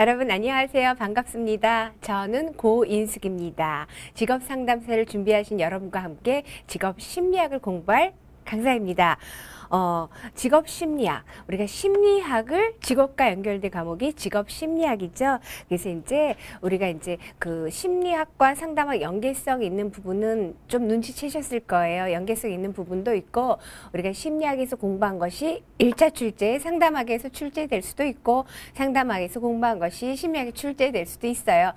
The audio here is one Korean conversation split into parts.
여러분 안녕하세요. 반갑습니다. 저는 고인숙입니다. 직업 상담사를 준비하신 여러분과 함께 직업 심리학을 공부할 강사입니다. 직업 심리학, 우리가 심리학을 직업과 연결된 과목이 직업 심리학이죠. 그래서 이제 우리가 이제 그 심리학과 상담학 연계성 있는 부분은 좀 눈치채셨을 거예요. 연계성 있는 부분도 있고, 우리가 심리학에서 공부한 것이 1차 출제, 상담학에서 출제될 수도 있고, 상담학에서 공부한 것이 심리학에 출제될 수도 있어요.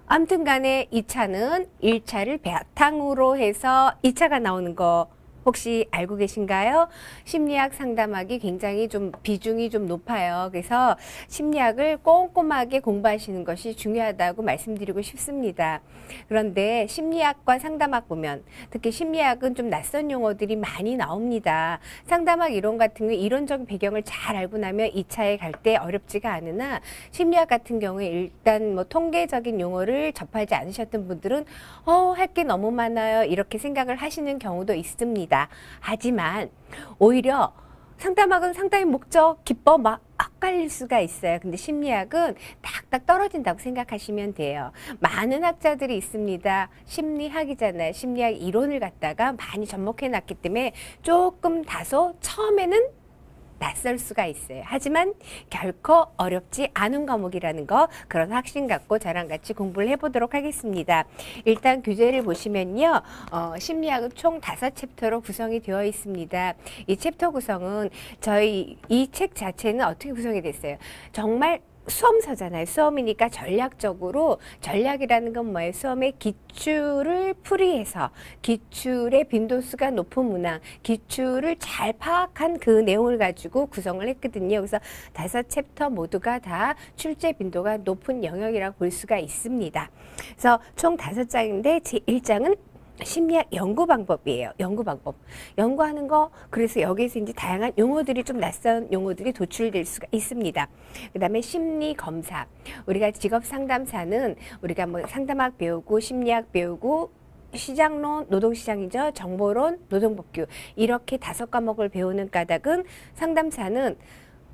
아무튼 간에 2차는 1차를 바탕으로 해서 2차가 나오는 거 혹시 알고 계신가요? 심리학 상담학이 굉장히 좀 비중이 좀 높아요. 그래서 심리학을 꼼꼼하게 공부하시는 것이 중요하다고 말씀드리고 싶습니다. 그런데 심리학과 상담학 보면 특히 심리학은 좀 낯선 용어들이 많이 나옵니다. 상담학 이론 같은 경우 이론적인 배경을 잘 알고 나면 2차에 갈 때 어렵지가 않으나 심리학 같은 경우에 일단 뭐 통계적인 용어를 접하지 않으셨던 분들은 할 게 너무 많아요. 이렇게 생각을 하시는 경우도 있습니다. 하지만 오히려 상담학은 상담의 목적, 기법 막 엇갈릴 수가 있어요. 근데 심리학은 딱딱 떨어진다고 생각하시면 돼요. 많은 학자들이 있습니다. 심리학이잖아요. 심리학 이론을 갖다가 많이 접목해 놨기 때문에 조금 다소 처음에는 낯설 수가 있어요. 하지만 결코 어렵지 않은 과목이라는 거, 그런 확신 갖고 저랑 같이 공부를 해보도록 하겠습니다. 일단 교재를 보시면요. 심리학은 총 5챕터로 구성이 되어 있습니다. 이 챕터 구성은 저희 이 책 자체는 어떻게 구성이 됐어요? 정말 수험서잖아요. 수험이니까 전략적으로, 전략이라는 건 뭐예요? 수험의 기출을 풀이해서 기출의 빈도수가 높은 문항, 기출을 잘 파악한 그 내용을 가지고 구성을 했거든요. 그래서 5챕터 모두가 다 출제 빈도가 높은 영역이라고 볼 수가 있습니다. 그래서 총 5장인데 제1장은 심리학 연구 방법이에요. 연구 방법. 연구하는 거, 그래서 여기에서 이제 다양한 용어들이 좀 낯선 용어들이 도출될 수가 있습니다. 그 다음에 심리 검사. 우리가 직업 상담사는 우리가 뭐 상담학 배우고 심리학 배우고 시장론, 노동시장이죠. 정보론, 노동법규. 이렇게 5과목을 배우는 까닭은 상담사는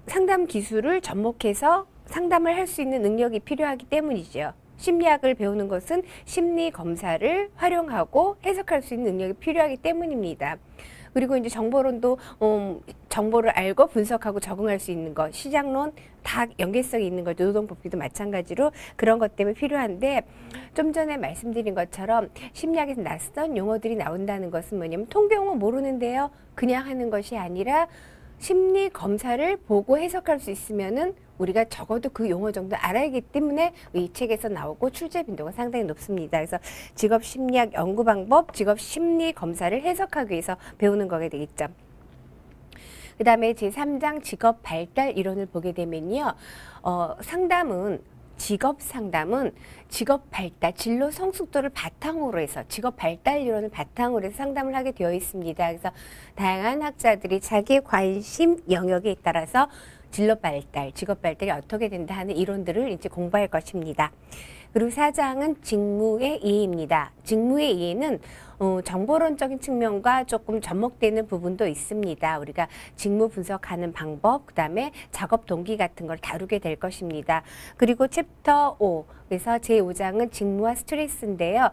상담 기술을 접목해서 상담을 할 수 있는 능력이 필요하기 때문이죠. 심리학을 배우는 것은 심리 검사를 활용하고 해석할 수 있는 능력이 필요하기 때문입니다. 그리고 이제 정보론도 정보를 알고 분석하고 적응할 수 있는 것, 시장론 다 연계성이 있는 거죠. 노동법규도 마찬가지로 그런 것 때문에 필요한데, 좀 전에 말씀드린 것처럼 심리학에서 낯선 용어들이 나온다는 것은 뭐냐면 통계용어 모르는데요. 그냥 하는 것이 아니라 심리 검사를 보고 해석할 수 있으면은 우리가 적어도 그 용어 정도 알아야 하기 때문에 이 책에서 나오고 출제 빈도가 상당히 높습니다. 그래서 직업 심리학 연구 방법, 직업 심리 검사를 해석하기 위해서 배우는 거게 되겠죠. 그 다음에 제3장 직업 발달 이론을 보게 되면요. 직업 상담은 직업 발달, 진로 성숙도를 바탕으로 해서 직업 발달 이론을 바탕으로 해서 상담을 하게 되어 있습니다. 그래서 다양한 학자들이 자기의 관심 영역에 따라서 진로 발달, 직업 발달이 어떻게 된다 하는 이론들을 이제 공부할 것입니다. 그리고 4장은 직무의 이해입니다. 직무의 이해는 정보론적인 측면과 조금 접목되는 부분도 있습니다. 우리가 직무 분석하는 방법, 그 다음에 작업 동기 같은 걸 다루게 될 것입니다. 그리고 챕터 5, 그래서 제5장은 직무와 스트레스인데요.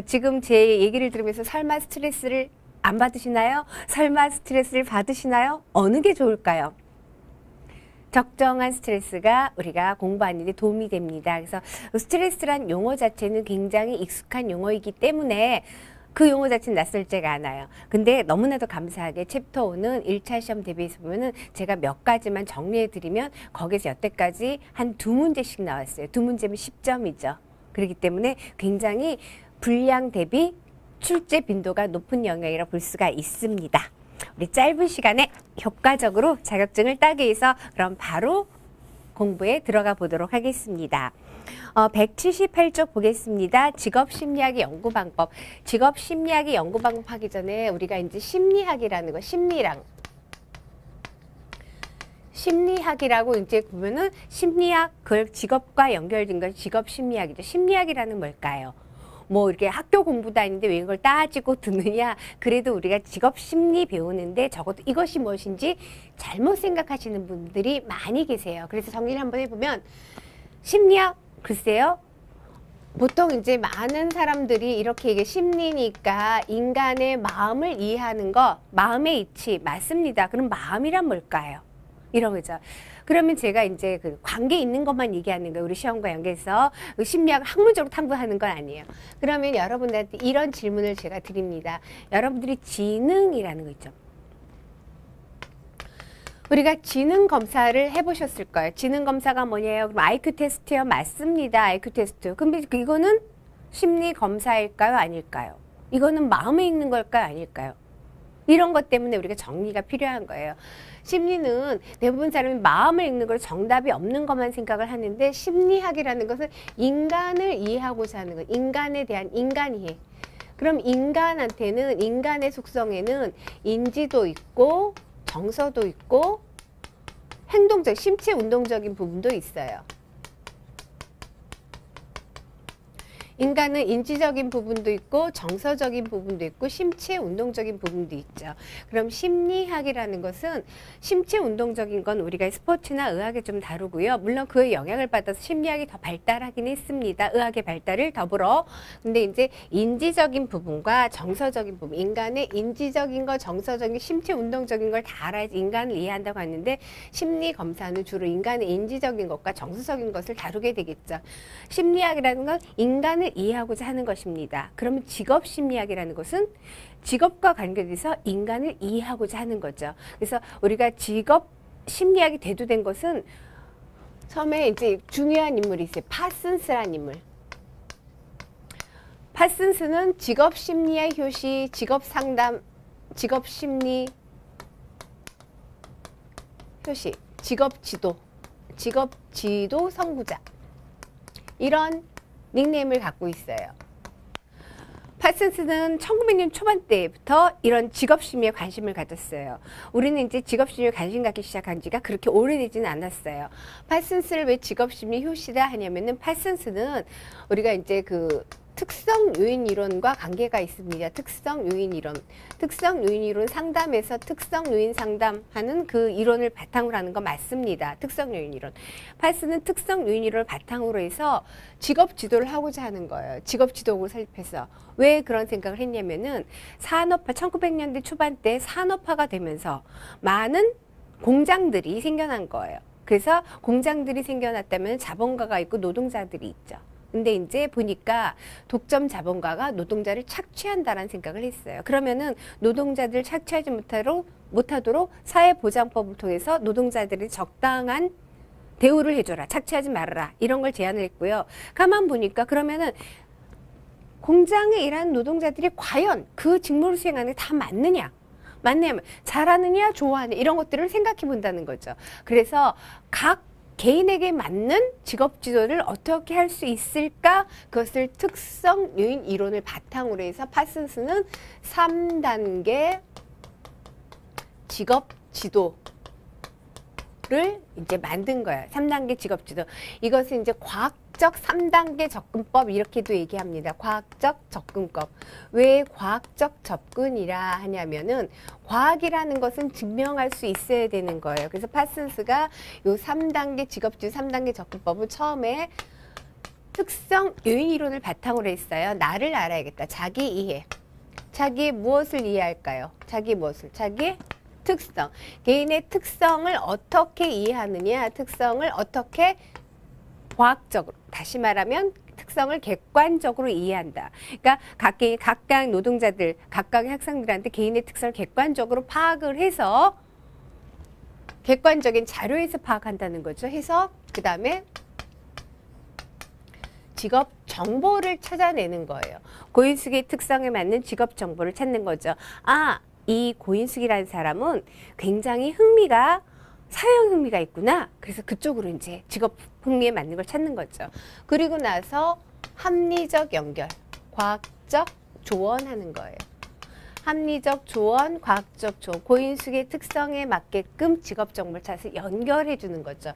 지금 제 얘기를 들으면서 설마 스트레스를 안 받으시나요? 설마 스트레스를 받으시나요? 어느 게 좋을까요? 적정한 스트레스가 우리가 공부하는 데 도움이 됩니다. 그래서 스트레스란 용어 자체는 굉장히 익숙한 용어이기 때문에 그 용어 자체는 낯설지가 않아요. 근데 너무나도 감사하게 챕터 5는 1차 시험 대비해서 보면은 제가 몇 가지만 정리해 드리면 거기서 여태까지 한 2문제씩 나왔어요. 2문제면 10점이죠. 그렇기 때문에 굉장히 분량 대비 출제 빈도가 높은 영역이라고 볼 수가 있습니다. 우리 짧은 시간에 효과적으로 자격증을 따기 위해서 그럼 바로 공부에 들어가 보도록 하겠습니다. 178쪽 보겠습니다. 직업심리학의 연구방법. 직업심리학의 연구방법 하기 전에 우리가 이제 심리학이라는 거, 심리학이라고 이제 보면은 심리학, 그 직업과 연결된 건 직업심리학이죠. 심리학이라는 뭘까요? 뭐 이렇게 학교 공부도 아닌데 왜 이걸 따지고 듣느냐. 그래도 우리가 직업 심리 배우는데 적어도 이것이 무엇인지 잘못 생각하시는 분들이 많이 계세요. 그래서 정리를 한번 해보면 심리학 글쎄요. 보통 이제 많은 사람들이 이렇게 이게 심리니까 인간의 마음을 이해하는 거, 마음의 이치 맞습니다. 그럼 마음이란 뭘까요? 이런 거죠. 그러면 제가 이제 그 관계 있는 것만 얘기하는 거예요. 우리 시험과 연계해서 심리학을 학문적으로 탐구하는 건 아니에요. 그러면 여러분들한테 이런 질문을 제가 드립니다. 여러분들이 지능이라는 거 있죠. 우리가 지능 검사를 해보셨을 거예요. 지능 검사가 뭐냐요? 그럼 IQ 테스트요? 맞습니다. IQ 테스트. 근데 이거는 심리 검사일까요? 아닐까요? 이거는 마음에 있는 걸까요? 아닐까요? 이런 것 때문에 우리가 정리가 필요한 거예요. 심리는 대부분 사람이 마음을 읽는 걸 정답이 없는 것만 생각을 하는데 심리학이라는 것은 인간을 이해하고자 하는 거. 인간에 대한 인간 이해. 그럼 인간한테는 인간의 속성에는 인지도 있고 정서도 있고 행동적, 심체 운동적인 부분도 있어요. 인간은 인지적인 부분도 있고 정서적인 부분도 있고 심체 운동적인 부분도 있죠. 그럼 심리학이라는 것은 심체 운동적인 건 우리가 스포츠나 의학에 좀 다루고요. 물론 그의 영향을 받아서 심리학이 더 발달하긴 했습니다. 의학의 발달을 더불어. 근데 이제 인지적인 부분과 정서적인 부분, 인간의 인지적인 거, 정서적인 거, 심체 운동적인 걸 다 알아야지 인간을 이해한다고 하는데 심리 검사는 주로 인간의 인지적인 것과 정서적인 것을 다루게 되겠죠. 심리학이라는 건 인간을 이해하고자 하는 것입니다. 그러면 직업 심리학이라는 것은 직업과 관계돼서 인간을 이해하고자 하는 거죠. 그래서 우리가 직업 심리학이 대두된 것은 처음에 이제 중요한 인물이 있어요. 파슨스라는 인물. 파슨스는 직업 심리의 효시, 직업 상담, 직업 심리 효시, 직업 지도 선구자. 이런 닉네임을 갖고 있어요. 파슨스는 1900년 초반대부터 이런 직업심리에 관심을 가졌어요. 우리는 이제 직업심리에 관심 갖기 시작한 지가 그렇게 오래되지는 않았어요. 파슨스를 왜 직업심리 효시라 하냐면은 파슨스는 우리가 이제 그 특성 요인 이론과 관계가 있습니다. 특성 요인 이론. 특성 요인 이론 상담에서 특성 요인 상담하는 그 이론을 바탕으로 하는 거 맞습니다. 특성 요인 이론. 파슨은 특성 요인 이론을 바탕으로 해서 직업 지도를 하고자 하는 거예요. 직업 지도를 설립해서. 왜 그런 생각을 했냐면은 산업화 1900년대 초반때 산업화가 되면서 많은 공장들이 생겨난 거예요. 그래서 공장들이 생겨났다면 자본가가 있고 노동자들이 있죠. 근데 이제 보니까 독점 자본가가 노동자를 착취한다라는 생각을 했어요. 그러면은 노동자들 착취하지 못하도록 사회보장법을 통해서 노동자들이 적당한 대우를 해줘라. 착취하지 말아라. 이런 걸 제안을 했고요. 가만 보니까 그러면은 공장에 일하는 노동자들이 과연 그 직무를 수행하는 게 다 맞느냐? 맞냐면 잘하느냐 좋아하느냐 이런 것들을 생각해 본다는 거죠. 그래서 각 개인에게 맞는 직업 지도를 어떻게 할 수 있을까? 그것을 특성 요인 이론을 바탕으로 해서 파슨스는 3단계 직업 지도를 이제 만든 거예요. 3단계 직업 지도. 이것은 이제 과학적 3단계 접근법 이렇게도 얘기합니다. 과학적 접근법. 왜 과학적 접근이라 하냐면은 과학이라는 것은 증명할 수 있어야 되는 거예요. 그래서 파슨스가 요 3단계 직업지도 3단계 접근법을 처음에 특성 요인 이론을 바탕으로 했어요. 나를 알아야겠다. 자기 이해. 자기 무엇을 이해할까요? 자기 무엇을? 자기 특성. 개인의 특성을 어떻게 이해하느냐. 특성을 어떻게 과학적으로. 다시 말하면 특성을 객관적으로 이해한다. 그러니까 각각 노동자들, 각각의 학생들한테 개인의 특성을 객관적으로 파악을 해서 객관적인 자료에서 파악한다는 거죠. 해서 그 다음에 직업 정보를 찾아내는 거예요. 고인숙의 특성에 맞는 직업 정보를 찾는 거죠. 아, 이 고인숙이라는 사람은 굉장히 사회형 흥미가 있구나. 그래서 그쪽으로 이제 직업 흥미에 맞는 걸 찾는 거죠. 그리고 나서 합리적 연결, 과학적 조언하는 거예요. 합리적 조언, 과학적 조언, 고인숙의 특성에 맞게끔 직업 정보를 찾아서 연결해 주는 거죠.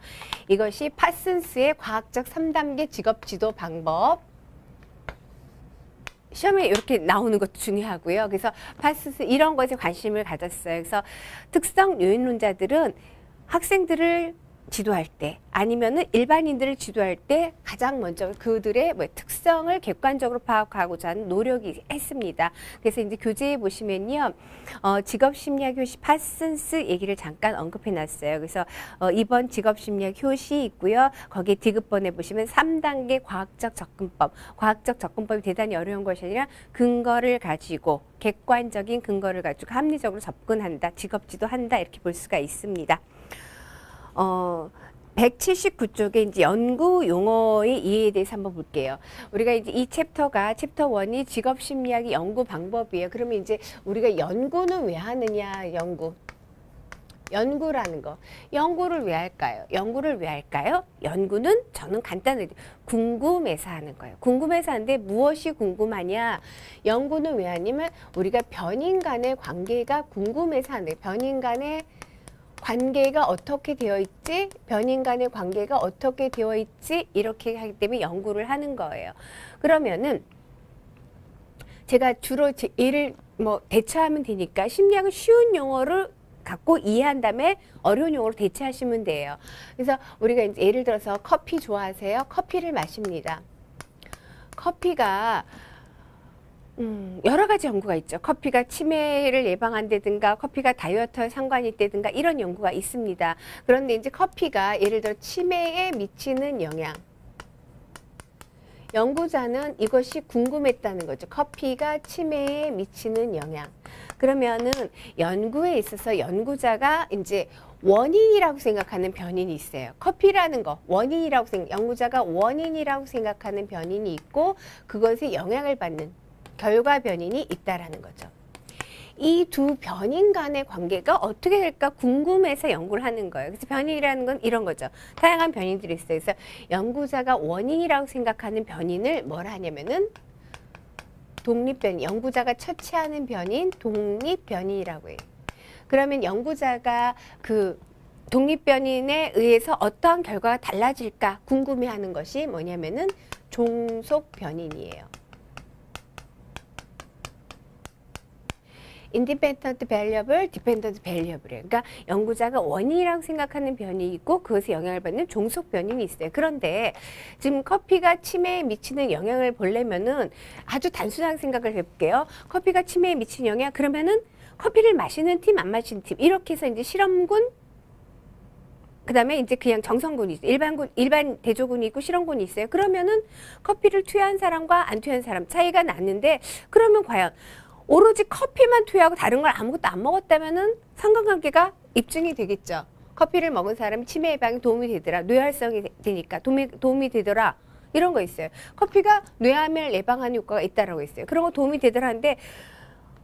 이것이 파슨스의 과학적 3단계 직업 지도 방법. 시험에 이렇게 나오는 것도 중요하고요. 그래서 파슨스 이런 것에 관심을 가졌어요. 그래서 특성 요인론자들은 학생들을 지도할 때 아니면은 일반인들을 지도할 때 가장 먼저 그들의 뭐 특성을 객관적으로 파악하고자 하는 노력이 했습니다. 그래서 이제 교재에 보시면요, 직업심리학 효시 파슨스 얘기를 잠깐 언급해 놨어요. 그래서 이번 직업심리학 효시 있고요. 거기에 디귿번에 보시면 3단계 과학적 접근법. 과학적 접근법이 대단히 어려운 것이 아니라 근거를 가지고 객관적인 근거를 가지고 합리적으로 접근한다, 직업지도한다 이렇게 볼 수가 있습니다. 179쪽에 이제 연구 용어의 이해에 대해서 한번 볼게요. 우리가 이제 이 챕터가 챕터 1이 직업 심리학의 연구 방법이에요. 그러면 이제 우리가 연구는 왜 하느냐, 연구라는 거. 연구를 왜 할까요? 연구를 왜 할까요? 연구는 저는 간단하게 궁금해서 하는 거예요. 궁금해서 하는데 무엇이 궁금하냐? 연구는 왜 하냐면 우리가 변인 간의 관계가 궁금해서 하는 거예요. 변인 간의 관계가 어떻게 되어 있지? 변인 간의 관계가 어떻게 되어 있지? 이렇게 하기 때문에 연구를 하는 거예요. 그러면은 제가 주로 예를 뭐 대처하면 되니까 심리학은 쉬운 용어를 갖고 이해한 다음에 어려운 용어로 대체하시면 돼요. 그래서 우리가 이제 예를 들어서 커피 좋아하세요? 커피를 마십니다. 커피가 여러 가지 연구가 있죠. 커피가 치매를 예방한다든가 커피가 다이어트에 상관이 있다든가 이런 연구가 있습니다. 그런데 이제 커피가 예를 들어 치매에 미치는 영향, 연구자는 이것이 궁금했다는 거죠. 커피가 치매에 미치는 영향. 그러면은 연구에 있어서 연구자가 이제 원인이라고 생각하는 변인이 있어요. 커피라는 거 원인이라고 연구자가 원인이라고 생각하는 변인이 있고 그것에 영향을 받는 결과 변인이 있다라는 거죠. 이 두 변인 간의 관계가 어떻게 될까 궁금해서 연구를 하는 거예요. 그래서 변인이라는 건 이런 거죠. 다양한 변인들이 있어요. 그래서 연구자가 원인이라고 생각하는 변인을 뭐라 하냐면은 독립변인, 연구자가 처치하는 변인, 독립변인이라고 해요. 그러면 연구자가 그 독립변인에 의해서 어떠한 결과가 달라질까 궁금해하는 것이 뭐냐면은 종속변인이에요. 인디펜던트 밸리어블, 디펜던트 밸리어블이에요. 그러니까 연구자가 원인이라고 생각하는 변이 있고 그것에 영향을 받는 종속 변인이 있어요. 그런데 지금 커피가 치매에 미치는 영향을 보려면은 아주 단순한 생각을 해볼게요. 커피가 치매에 미치는 영향, 그러면은 커피를 마시는 팀, 안 마시는 팀 이렇게 해서 이제 실험군, 그 다음에 이제 그냥 정성군이 있어요. 일반 대조군이 있고 실험군이 있어요. 그러면은 커피를 투여한 사람과 안 투여한 사람 차이가 났는데 그러면 과연 오로지 커피만 투여하고 다른 걸 아무것도 안 먹었다면은 상관관계가 입증이 되겠죠. 커피를 먹은 사람이 치매 예방에 도움이 되더라. 뇌활성이 되니까 도움이 되더라. 이런 거 있어요. 커피가 뇌암을 예방하는 효과가 있다라고 했어요. 그런 거 도움이 되더라 하는데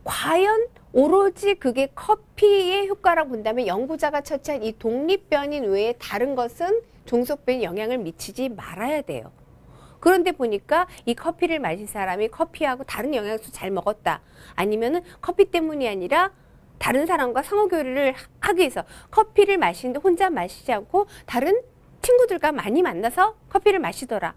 과연 오로지 그게 커피의 효과라고 본다면 연구자가 처치한 이 독립변인 외에 다른 것은 종속변인 영향을 미치지 말아야 돼요. 그런데 보니까 이 커피를 마신 사람이 커피하고 다른 영양소 잘 먹었다. 아니면은 커피 때문이 아니라 다른 사람과 상호교류를 하기 위해서 커피를 마시는데 혼자 마시지 않고 다른 친구들과 많이 만나서 커피를 마시더라.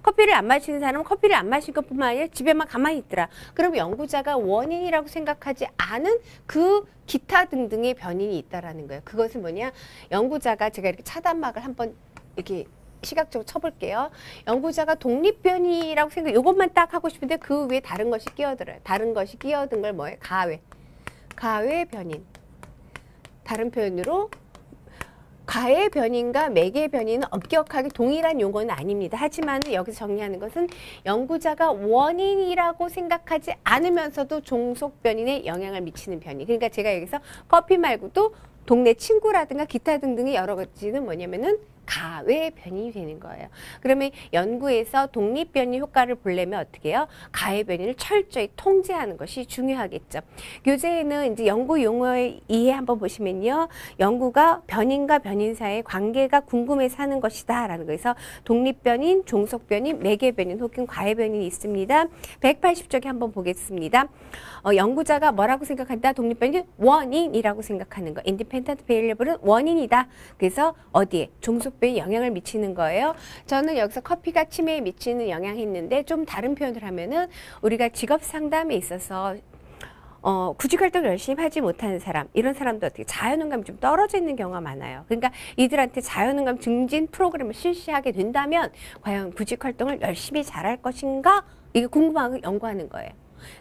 커피를 안 마시는 사람은 커피를 안 마신 것뿐만 아니라 집에만 가만히 있더라. 그럼 연구자가 원인이라고 생각하지 않은 그 기타 등등의 변인이 있다라는 거예요. 그것은 뭐냐? 연구자가 제가 이렇게 차단막을 한번 이렇게 시각적으로 쳐볼게요. 연구자가 독립변이라고 생각, 이것만 딱 하고 싶은데 그 위에 다른 것이 끼어들어요. 다른 것이 끼어든 걸 뭐예요? 가외 변인. 다른 표현으로 가의 변인과 맥의 변인은 엄격하게 동일한 용어는 아닙니다. 하지만 여기서 정리하는 것은 연구자가 원인이라고 생각하지 않으면서도 종속 변인에 영향을 미치는 변인. 그러니까 제가 여기서 커피 말고도 동네 친구라든가 기타 등등의 여러 가지는 뭐냐면은 가외 변인이 되는 거예요. 그러면 연구에서 독립변인 효과를 보려면 어떻게 해요? 가외 변인을 철저히 통제하는 것이 중요하겠죠. 교재에는 이제 연구 용어의 이해 한번 보시면요. 연구가 변인과 변인 사이의 관계가 궁금해서 하는 것이다 라는 거에서 독립변인, 종속변인, 매개변인 혹은 가외변인이 있습니다. 180쪽에 한번 보겠습니다. 연구자가 뭐라고 생각한다? 독립변인 원인이라고 생각하는 거. 인디펜던트 베리어블은 원인이다. 그래서 어디에? 종속변이 영향을 미치는 거예요. 저는 여기서 커피가 치매에 미치는 영향이 있는데 좀 다른 표현을 하면은 우리가 직업 상담에 있어서 구직활동 열심히 하지 못하는 사람, 이런 사람도 어떻게 자연응감이 좀 떨어져 있는 경우가 많아요. 그러니까 이들한테 자연응감 증진 프로그램을 실시하게 된다면 과연 구직활동을 열심히 잘할 것인가? 이게 궁금하고 연구하는 거예요.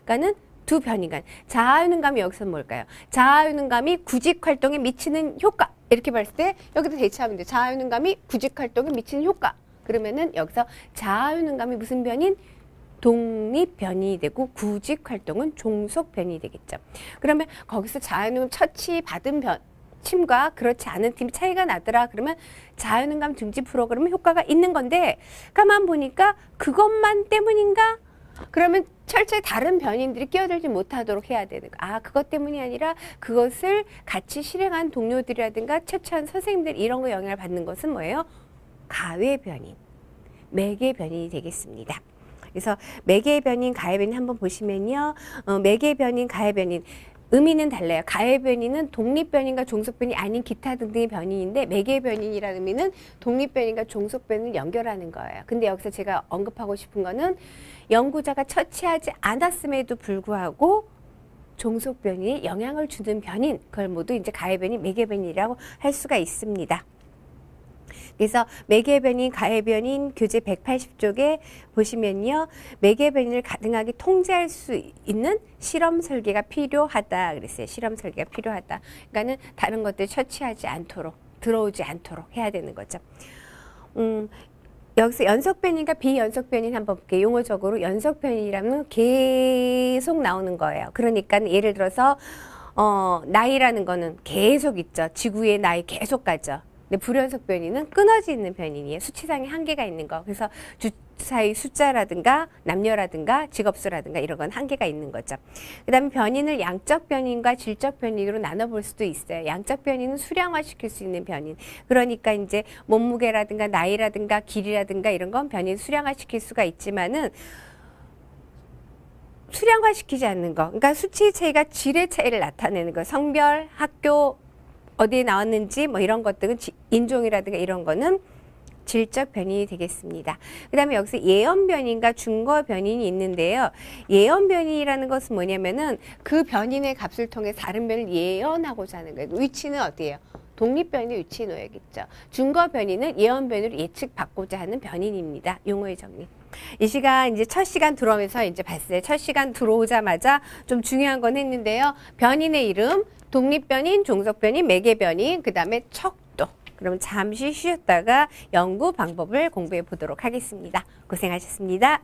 그러니까는 두 변인간, 자연응감이 여기서 뭘까요? 자연응감이 구직활동에 미치는 효과, 이렇게 봤을 때 여기다 대체하면 돼요. 자연응감이 구직활동에 미치는 효과. 그러면은 여기서 자연응감이 무슨 변인? 독립변이 되고 구직활동은 종속변이 되겠죠. 그러면 거기서 자연응감 처치받은 팀과 그렇지 않은 팀 차이가 나더라. 그러면 자연응감 증진 프로그램은 효과가 있는 건데 가만 보니까 그것만 때문인가? 그러면 철저히 다른 변인들이 끼어들지 못하도록 해야 되는 거. 아, 그것 때문이 아니라 그것을 같이 실행한 동료들이라든가 채취한 선생님들 이런 거 영향을 받는 것은 뭐예요? 가외 변인, 매개 변인이 되겠습니다. 그래서 매개 변인, 가외 변인 한번 보시면요. 매개 변인, 가외 변인 의미는 달라요. 가외 변인은 독립 변인과 종속 변이 아닌 기타 등등의 변인인데 매개 변인이라는 의미는 독립 변인과 종속 변인을 연결하는 거예요. 근데 여기서 제가 언급하고 싶은 거는 연구자가 처치하지 않았음에도 불구하고 종속 변이에 영향을 주는 변인, 그걸 모두 이제 가외 변인, 매개 변인이라고 할 수가 있습니다. 그래서 매개 변인, 가외 변인 교재 180쪽에 보시면요. 매개 변인을 가능하게 통제할 수 있는 실험 설계가 필요하다 그랬어요. 실험 설계가 필요하다. 그러니까는 다른 것들 처치하지 않도록, 들어오지 않도록 해야 되는 거죠. 여기서 연속 변인과 비연속 변인 한번 볼게요. 용어적으로 연속 변인이라면 계속 나오는 거예요. 그러니까 예를 들어서 나이라는 거는 계속 있죠. 지구의 나이 계속 가죠. 근데 불연속 변이는 끊어져 있는 변인이에요. 수치상의 한계가 있는 거. 그래서 주사위 숫자라든가 남녀라든가 직업수라든가 이런 건 한계가 있는 거죠. 그 다음에 변인을 양적 변인과 질적 변인으로 나눠볼 수도 있어요. 양적 변인은 수량화시킬 수 있는 변인. 그러니까 이제 몸무게라든가 나이라든가 길이라든가 이런 건 변인 수량화시킬 수가 있지만은 수량화시키지 않는 거. 그러니까 수치의 차이가 질의 차이를 나타내는 거. 성별, 학교, 어디에 나왔는지 뭐 이런 것들은 인종이라든가 이런 거는 질적 변인이 되겠습니다. 그 다음에 여기서 예언 변인과 증거 변인이 있는데요. 예언 변인이라는 것은 뭐냐면은 그 변인의 값을 통해 다른 변을 예언하고자 하는 거예요. 위치는 어디예요? 독립 변인의 위치에 놓여야겠죠. 증거 변인은 예언 변으로 예측받고자 하는 변인입니다. 용어의 정리. 이 시간 이제 첫 시간 들어오면서 이제 봤어요. 첫 시간 들어오자마자 좀 중요한 건 했는데요. 변인의 이름, 독립 변인, 종속 변인, 매개 변인, 그 다음에 척도. 그럼 잠시 쉬었다가 연구 방법을 공부해 보도록 하겠습니다. 고생하셨습니다.